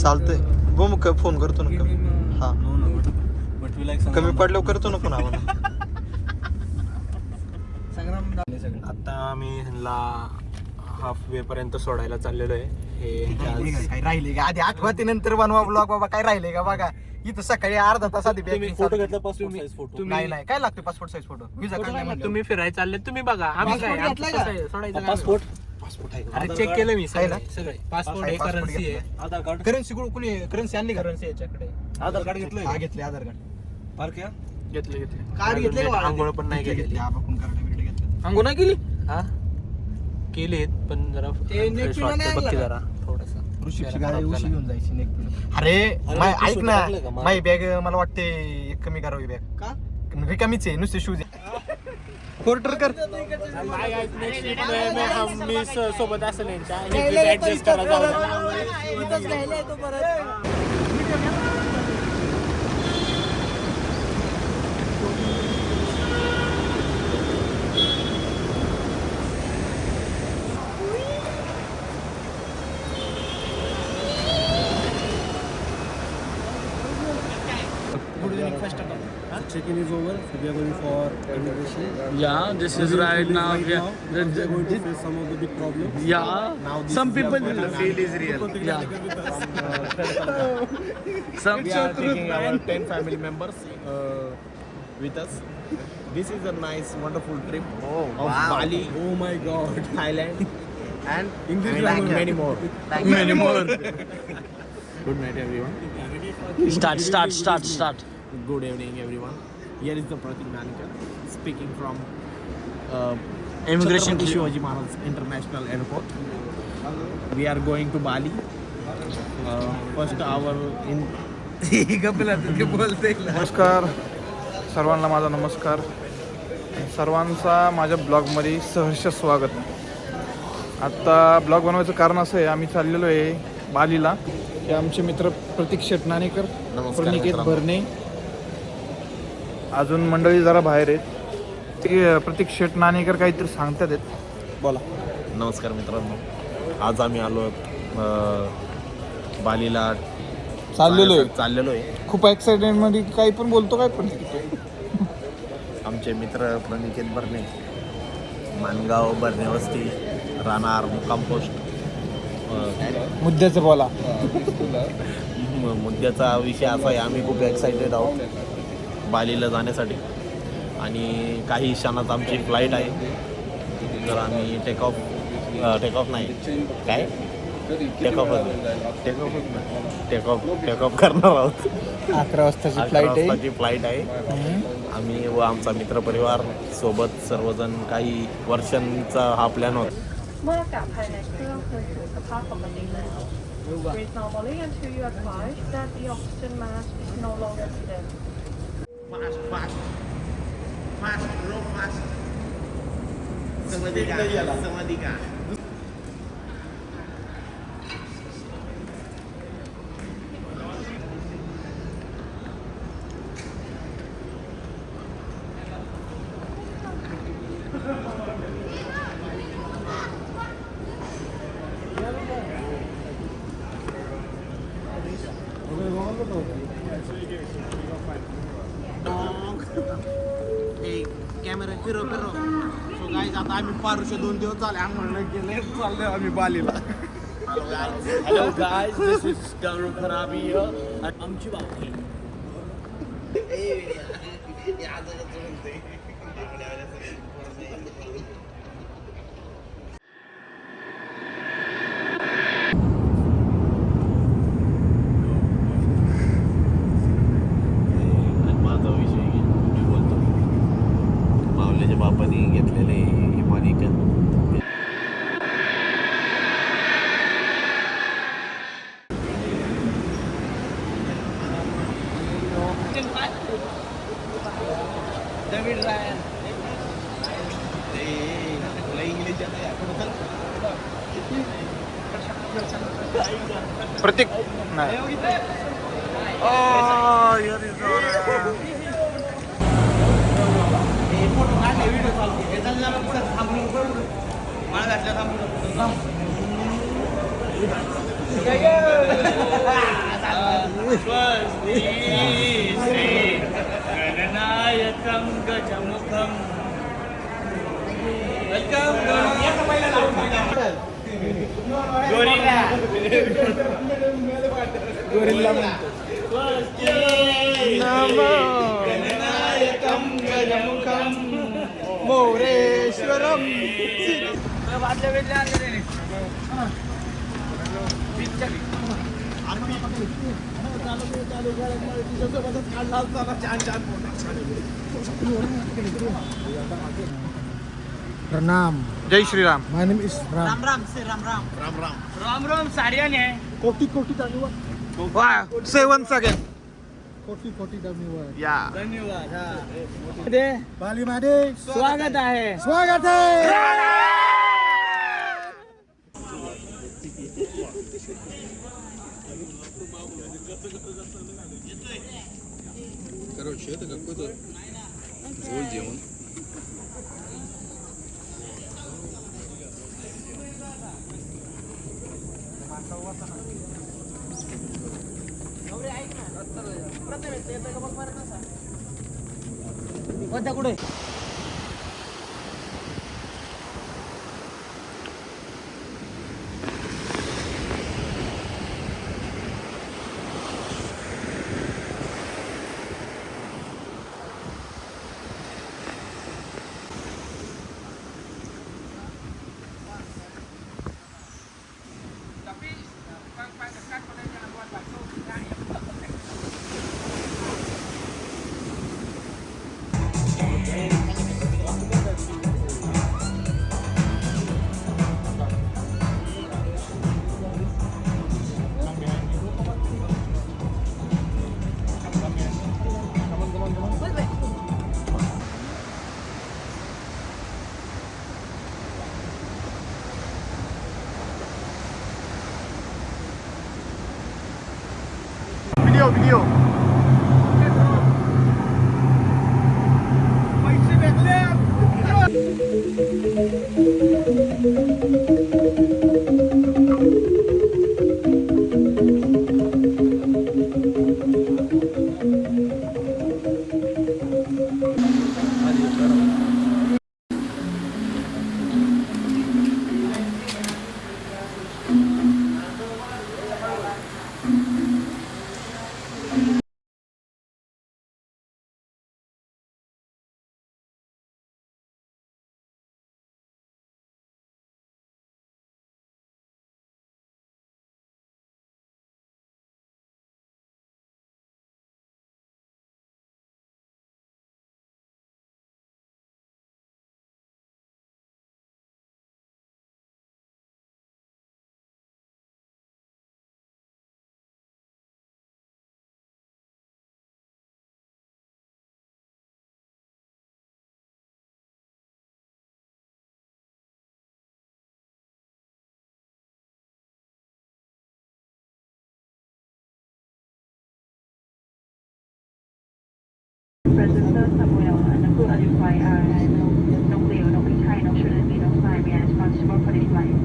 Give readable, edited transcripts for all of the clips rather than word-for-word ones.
चालतंय मग फोन करतो ना कमी. हा कमी पडल्यावर करतो ना फोन आम्हाला. आता आम्ही ह्यांना हाफ वे पर्यंत सोडायला चाललेलो आहे. हे काय राहिले का आधी आठवतीनंतर बनवा ब्लॉग बाबा, काय राहिले का बघा. इथं सकाळी अर्धा तास आधी फोटो घेतला पासपोर्ट साईज फोटो. नाही नाही काय लागते पासपोर्ट साईज फोटो. विजा काढला तुम्ही फिरायला चालले तुम्ही बघा. आम्ही काय सोडायचं पासपोर्ट अरे चेक केलं मी आहे ना? सगळे पासपोर्ट आहे, करन्सी आहे, आधार कार्ड. करन्सी कुणी करन्सी आणली का? करन्सी याच्याकडे आधार कार्ड घेतलं. हा घेतले आधार कार्ड. पार्क घेतले कार्ड घेतले का? आंघोळ पण नाही घेतली. आपण कार्ड बिर्ड घेतलं. आंघोळ नाही केली. हा केली पण जरा ते neck fresh pillow वाटतं नाही बघ की आणलं जरा थोडंसं. ऋषीची गाडी उशी घेऊन जायची नेक पिलो. अरे ऐक ना, माझी बॅग मला वाटते एक कमी करावी बॅग. का रिकामीच आहे, नुसते शूज. क्वार्टर कर. मी सोबत असेल यांच्या ऍडजस्ट करा. Check-in is over. So we are going for immigration. Yeah, this is right now. We are going to face some of the big problems. Yeah, Now this some is people the feel is real. Yeah, some We are taking our 10 family members with us. This is a nice, wonderful trip of Bali, Oh my God. Thailand, and English many more. many more. Good night, everyone. Start. Good evening, everyone. Here is the Pratik Nanikar speaking from Immigration Chhatrapati Shivaji Maharaj International Airport. We are going to Bali. First hour in. नमस्कार सर्वांना, माझा नमस्कार. सर्वांचा माझ्या ब्लॉगमध्ये सहर्ष स्वागत. आत्ता ब्लॉग बनवायचं कारण असं आहे, आम्ही चाललेलो आहे बालीला. हे आमचे मित्र प्रतीक शेटनाणेकर, प्रनिकेत भरणे, अजून मंडळी जरा बाहेर आहेत. ते प्रतीक शेटनाणेकर काहीतरी सांगतात आहेत. बोला. नमस्कार मित्रांनो, आज आम्ही आलो बालीला चाललेलो आहे. खूप एक्साइटेड मध्ये काही पण बोलतो, काय पण. आमचे मित्र प्रनिकेत भरणे, मानगाव भरणे वस्ती, राहणार मुक्काम पोस्ट. मुद्द्याचं बोला. मुद्द्याचा विषय असा आहे, आम्ही खूप एक्सायटेड आहोत बालीला जाण्यासाठी आणि काही क्षणात आमची फ्लाईट आहे. तर आम्ही टेक ऑफ नाही काय टेक ऑफ करणार आहोत. 11 वाजताची 11 फ्लाईट आहे. वाजताची फ्लाईट आहे. आम्ही व आमचा मित्रपरिवार सोबत सर्वजण काही वर्षांचा हा प्लॅन होता. เมื่อกลับภายในเครื่องคืนสู่สภาพปกติแล้ว Breathe normally until you are advised that the oxygen mask is no longer needed. Sawadika. Camera फिरो. सो गाईज, आता आम्ही पारुष्य 2 दिवस झाले आंघोळ गेले, चाललोय आम्ही बालीला. Hello guys, this is Gaurav Kharabi here. आमची बाकी. माझा विषय मी बोलतो. माऊलीच्या बापाने घेतलेले हिमानिकन. प्रतीक नाही. स्वस्ति श्री गणनायकं गजमुखं गणनायकं गजमुखं मोरेश्वरम. प्रणाम. जय श्रीराम. माय नेम इज राम. राम राम साड्याने कोटी कोटी धन्यवाद. वा 7 सेकंड. कोटी धन्यवाद. या धन्यवाद. बालीमध्ये स्वागत आहे. स्वागत आहे. कुठे video President Samuel and the crew of the flight are no Leo, no Mikai, no Trinity, no Simon. We are responsible for this flight.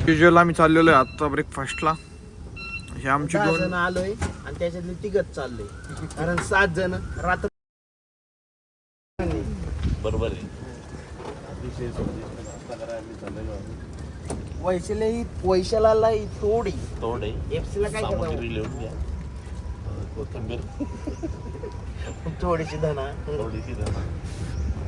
Usual आम्ही चाललेलो आहे आत्ता ब्रेकफास्टला. हे आमची 10 दोन जण आलोय आणि त्याच्यातले तिघच चाललोय कारण 7 जण रात्र बरोबर आहे. वैशाला थोडी थोडे एफसी ला काय सामग्री लिहून घ्या. कोथिंबीर थोडीशी धना थोडीशी धना.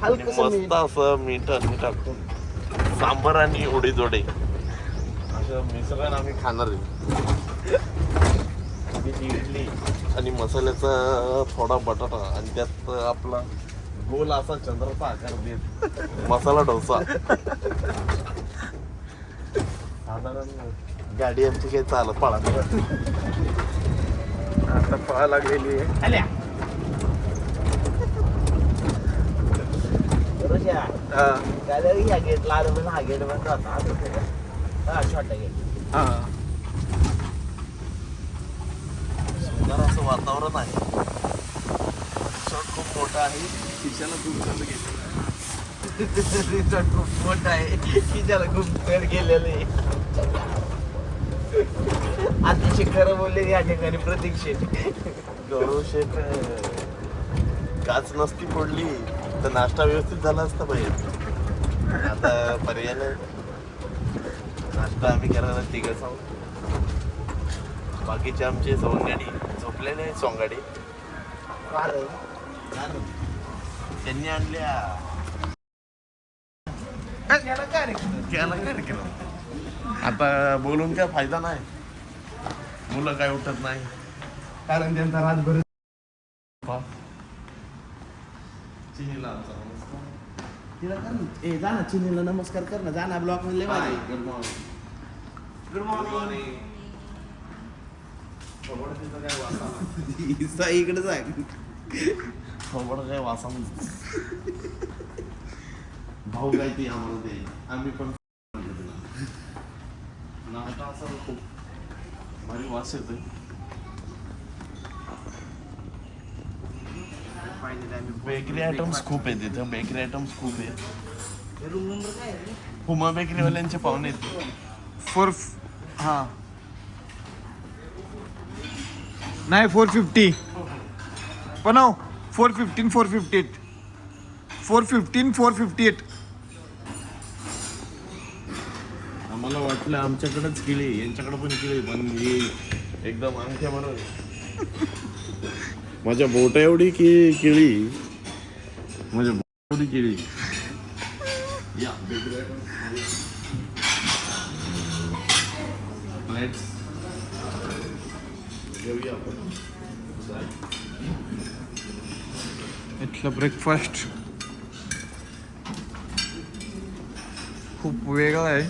हलकस मस्त असं मीठ आणि टाकून सांबार आणि उडी जोडे असं मिसळून आम्ही खाणार आहे. त्याची इडली आणि मसाल्याचा थोडा बटाटा आणि त्यात आपला गोल असा चंद्राचा आकार देत मसाला डोसा. साधारण गाडी आमची काही चालत पळा आता पळा लागलेली आहे. ह्या गेटला आलं पण हा गेट बंद होता हा छोटा गेट हा सुंदर असं वातावरण आहे. रिसॉर्ट खूप मोठा आहे. खिशाला खूप जण घेतलं. रिसॉर्ट खूप मोठा आहे की ज्याला खूप वेळ गेलेलं आहे. अतिशय खरं बोलले या ठिकाणी प्रतीक्षेत गौरव शेठ काच नसती पडली तर नाश्ता व्यवस्थित झाला असता पाहिजे. आता पर्याय नाही. नाश्ता आम्ही करायला तिघच आहोत. बाकीचे आमचे सवंगाडी झोपलेले सोंगाडी त्यांनी आणल्या. आता बोलून काय फायदा नाही. मुलं काय उठत नाही कारण त्यांचा रातभर चिनीला आमचा नमस्कार. तिला कर ना. ए जा ना चिनीला नमस्कार कर ना. जा ना ब्लॉक मध्ये गुड मॉर्निंग. Good morning. खबरतीचं काय वासा इकडे जाय खबर काय वासा भाऊ काय ती आम्हाला ते आम्ही पण नाश्ता असा खूप भारी वास येतोय. बेकरी आयटम्स खूप आहेत तिथं. बेकरी आयटम्स खूप आहेत. रूम नंबर काय आहे रे? हुमा बेकरीवाल्यांचे पाहुणे आहेत. हा नाही 450 पण 415 458 415 458. आम्हाला वाटलं आमच्याकडेच केळी यांच्याकडे पण केळी पण ही एकदम अंगठ्या बरोबर माझ्या बोटा एवढी केळी माझ्या बोटा एवढी केळी. या प्लेट्स घेऊया आपण. इथलं ब्रेकफास्ट खूप वेगळा आहे.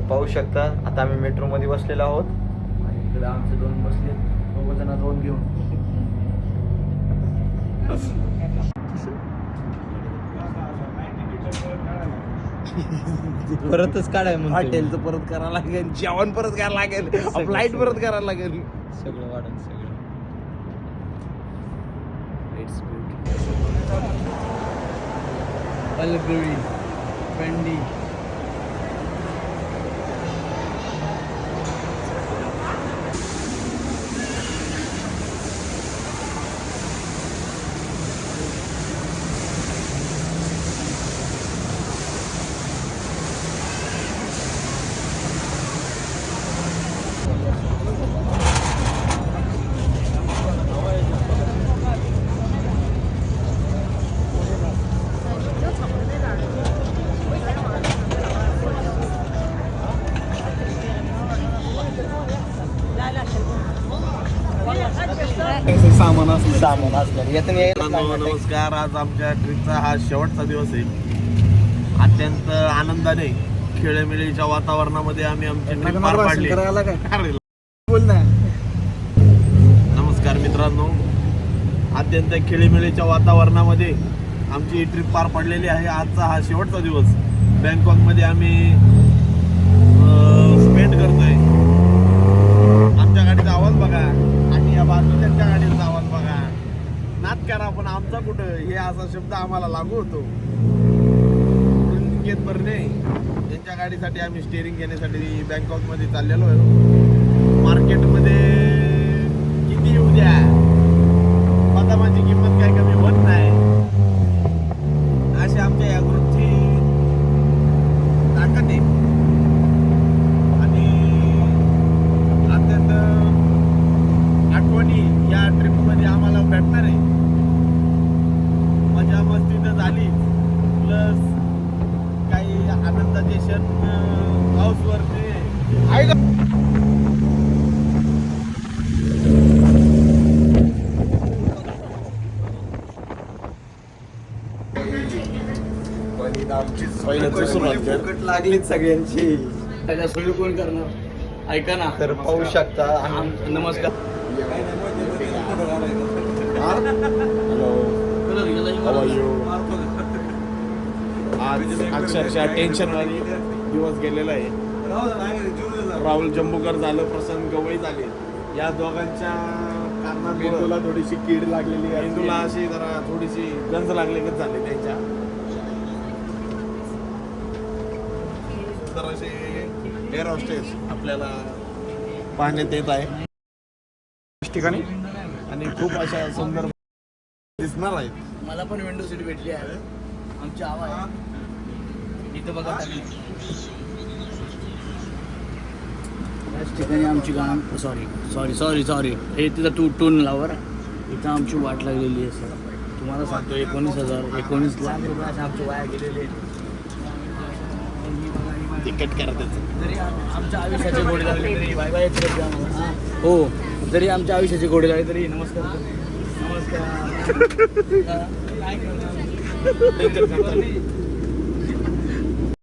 पाहू शकता आता आम्ही मेट्रो मध्ये बसलेलो आहोत. इकडे आमचे दोन बसले दोघ जण दोन घेऊन परतच काढाय म्हणतो. हॉटेलचं परत करावं लागेल. जेवण परत करायला लागेल. फ्लाईट परत करायला लागेल. सगळं वाढन सगळं. इट्स अलगुरी पेंडी सामान असलं सामान असलं यातून यायला मित्रांनो, नमस्कार. आज आमच्या ट्रिपचा हा शेवटचा दिवस आहे. अत्यंत आनंदाने खेळीमेळीच्या वातावरणामध्ये आम्ही आमची ट्रिप पार पाडली. अरे, बोल ना. नमस्कार मित्रांनो, अत्यंत खेळीमेळीच्या वातावरणामध्ये आमची ही ट्रिप पार पडलेली आहे. आजचा हा शेवटचा दिवस बँकॉकमध्ये आम्ही स्पेंड करतोय. आमच्या गाडीचा आवाज बघा आणि या बाजूच्या गाडीचा आवाज बघा. नाद करा पण आमचा कुठं हे असा शब्द आम्हाला लागू होतो. ऋषिकेश बर्ने यांच्या गाडीसाठी आम्ही स्टेअरिंग घेण्यासाठी बँकॉकमध्ये चाललेलो आहे. मार्केटमध्ये किती येऊ द्या, बदामाची किंमत काय कमी होत नाही. अशी आमच्या या ग्रुपची ताकद आहे आणि अत्यंत आठवणी या ट्रिपमध्ये आम्हाला भेटणार आहे. मजा मस्ती तर झाली, प्लस काही आनंदाचे क्षण हाऊसवरती आहे का. पहिल्याची सुरुवात कर. लागलीच सगळ्यांची. त्याच्या सोयी कोण करणार? ऐका ना. तर पाहू शकता. नमस्कार. आज अक्षरशः टेन्शनवाली दिवस गेलेला आहे. राहुल जंबूकर झालं, प्रसन्न गवई झाले. या दोघांच्या कारणामुळे तुला थोडीशी कीड लागलेली आहे. मेंदूला अशी जरा थोडीशी गंज लागलेलीच झाली त्यांच्या. तर असे एअर हॉस्टेस आपल्याला पाहण्यात येत आहे ठिकाणी आणि खूप अशा सुंदर दिसणार आहेत. मला पण विंडो सीट भेटली आहे. आमची आवाज इथं बघा टाकली. याच ठिकाणी आमची गाण सॉरी हे तिथं टून लावर. इथं आमची वाट लागलेली आहे सर. तुम्हाला सांगतो 19 लाख रुपये असे आमचे वाया गेलेले आहेत. तिकीट करा त्याचं. जरी आमच्या आयुष्याचे घोडे लागले तरी बाय बाय हो. जरी आमच्या आयुष्याचे घोडे लागले तरी नमस्कार.